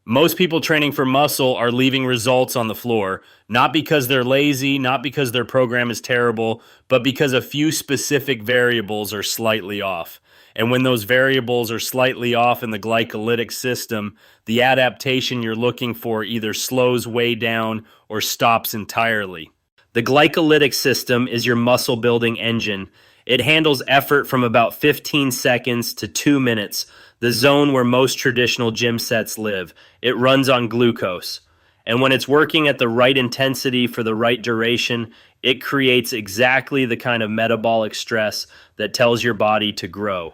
Most people training for muscle are leaving results on the floor, not because they're lazy, not because their program is terrible, but because a few specific variables are slightly off. And when those variables are slightly off in the glycolytic system, the adaptation you're looking for either slows way down or stops entirely. The glycolytic system is your muscle building engine. It handles effort from about 15 seconds to 2 minutes, the zone where most traditional gym sets live. It runs on glucose. And when it's working at the right intensity for the right duration, it creates exactly the kind of metabolic stress that tells your body to grow.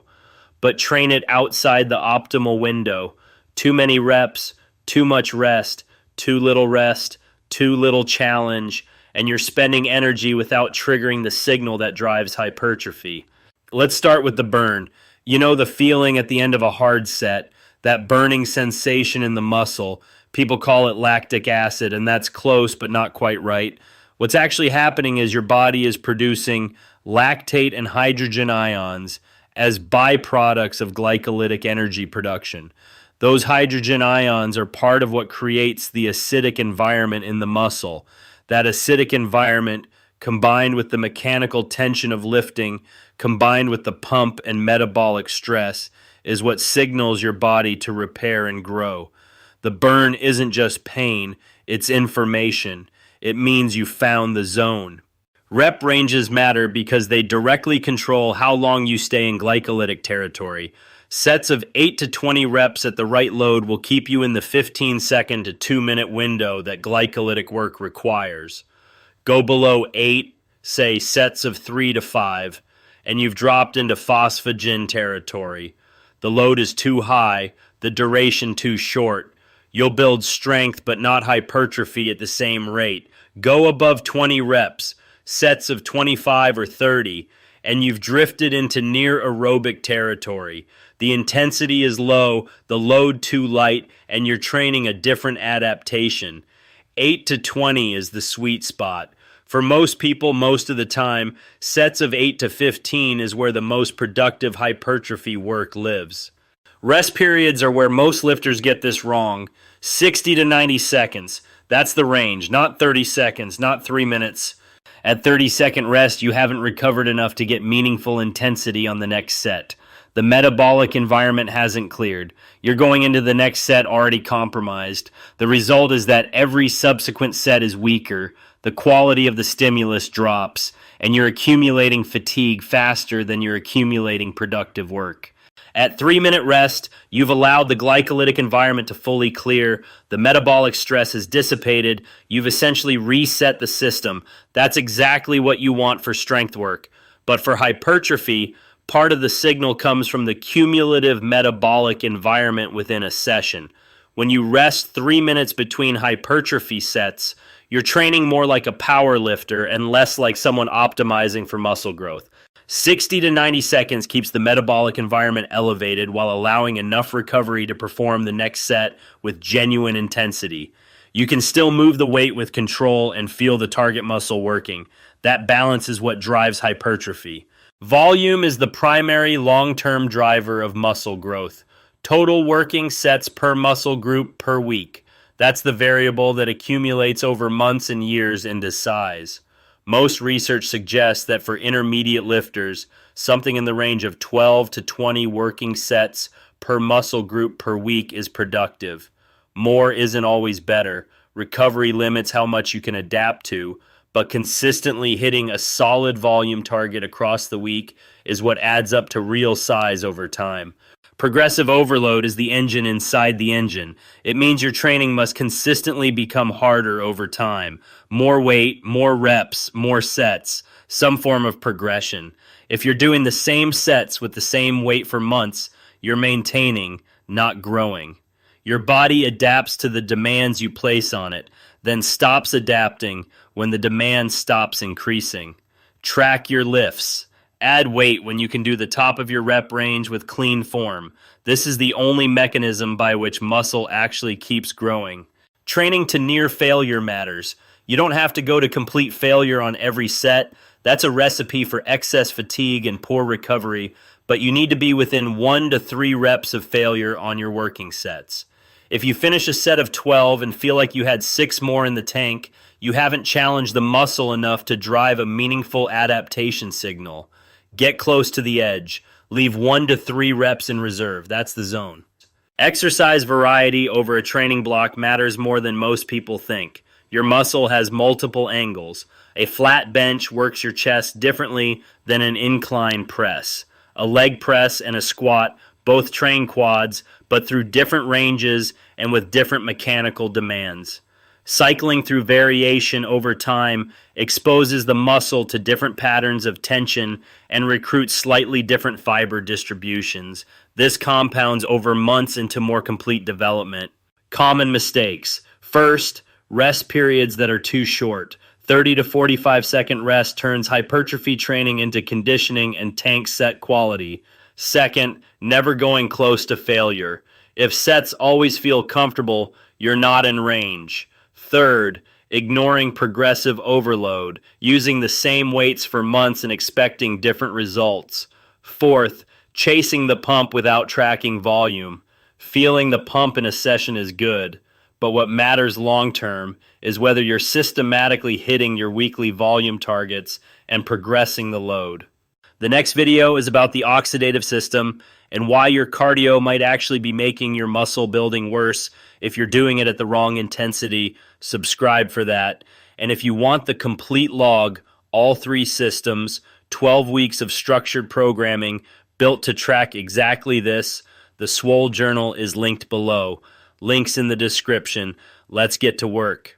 But train it outside the optimal window. Too many reps, too much rest, too little challenge, and you're spending energy without triggering the signal that drives hypertrophy. Let's start with the burn. You know the feeling at the end of a hard set, that burning sensation in the muscle. People call it lactic acid, and that's close but not quite right. What's actually happening is your body is producing lactate and hydrogen ions as byproducts of glycolytic energy production. Those hydrogen ions are part of what creates the acidic environment in the muscle. That acidic environment, combined with the mechanical tension of lifting, combined with the pump and metabolic stress, is what signals your body to repair and grow. The burn isn't just pain, it's information. It means you found the zone. Rep ranges matter because they directly control how long you stay in glycolytic territory. Sets of 8 to 20 reps at the right load will keep you in the 15-second to 2-minute window that glycolytic work requires. Go below 8, say sets of 3 to 5, and you've dropped into phosphagen territory. The load is too high, the duration too short. You'll build strength but not hypertrophy at the same rate. Go above 20 reps, sets of 25 or 30, and you've drifted into near aerobic territory. The intensity is low, the load too light, and you're training a different adaptation. 8 to 20 is the sweet spot. For most people, most of the time, sets of 8 to 15 is where the most productive hypertrophy work lives. Rest periods are where most lifters get this wrong. 60 to 90 seconds. That's the range, not 30 seconds, not 3 minutes. At 30-second rest, you haven't recovered enough to get meaningful intensity on the next set. The metabolic environment hasn't cleared. You're going into the next set already compromised. The result is that every subsequent set is weaker, the quality of the stimulus drops, and you're accumulating fatigue faster than you're accumulating productive work. At 3-minute rest, you've allowed the glycolytic environment to fully clear, the metabolic stress is dissipated, you've essentially reset the system. That's exactly what you want for strength work. But for hypertrophy, part of the signal comes from the cumulative metabolic environment within a session. When you rest 3 minutes between hypertrophy sets, you're training more like a power lifter and less like someone optimizing for muscle growth. 60 to 90 seconds keeps the metabolic environment elevated while allowing enough recovery to perform the next set with genuine intensity. You can still move the weight with control and feel the target muscle working. That balance is what drives hypertrophy. Volume is the primary long-term driver of muscle growth. Total working sets per muscle group per week. That's the variable that accumulates over months and years into size. Most research suggests that for intermediate lifters, something in the range of 12 to 20 working sets per muscle group per week is productive. More isn't always better. Recovery limits how much you can adapt to, but consistently hitting a solid volume target across the week is what adds up to real size over time. Progressive overload is the engine inside the engine. It means your training must consistently become harder over time. More weight, more reps, more sets, some form of progression. If you're doing the same sets with the same weight for months, you're maintaining, not growing. Your body adapts to the demands you place on it, then stops adapting when the demand stops increasing. Track your lifts. Add weight when you can do the top of your rep range with clean form. This is the only mechanism by which muscle actually keeps growing. Training to near failure matters. You don't have to go to complete failure on every set. That's a recipe for excess fatigue and poor recovery, but you need to be within 1 to 3 reps of failure on your working sets. If you finish a set of 12 and feel like you had 6 more in the tank, you haven't challenged the muscle enough to drive a meaningful adaptation signal. Get close to the edge. Leave 1 to 3 reps in reserve. That's the zone. Exercise variety over a training block matters more than most people think. Your muscle has multiple angles. A flat bench works your chest differently than an incline press. A leg press and a squat both train quads, but through different ranges and with different mechanical demands. Cycling through variation over time exposes the muscle to different patterns of tension and recruits slightly different fiber distributions. This compounds over months into more complete development. Common mistakes. First, rest periods that are too short. 30 to 45-second rest turns hypertrophy training into conditioning and tank set quality. Second, never going close to failure. If sets always feel comfortable, you're not in range. Third, ignoring progressive overload, using the same weights for months and expecting different results. Fourth, chasing the pump without tracking volume. Feeling the pump in a session is good, but what matters long term is whether you're systematically hitting your weekly volume targets and progressing the load. The next video is about the oxidative system and why your cardio might actually be making your muscle building worse if you're doing it at the wrong intensity. Subscribe for that. And if you want the complete log, all 3 systems, 12 weeks of structured programming built to track exactly this, the Swole journal is linked below. Links in the description. Let's get to work.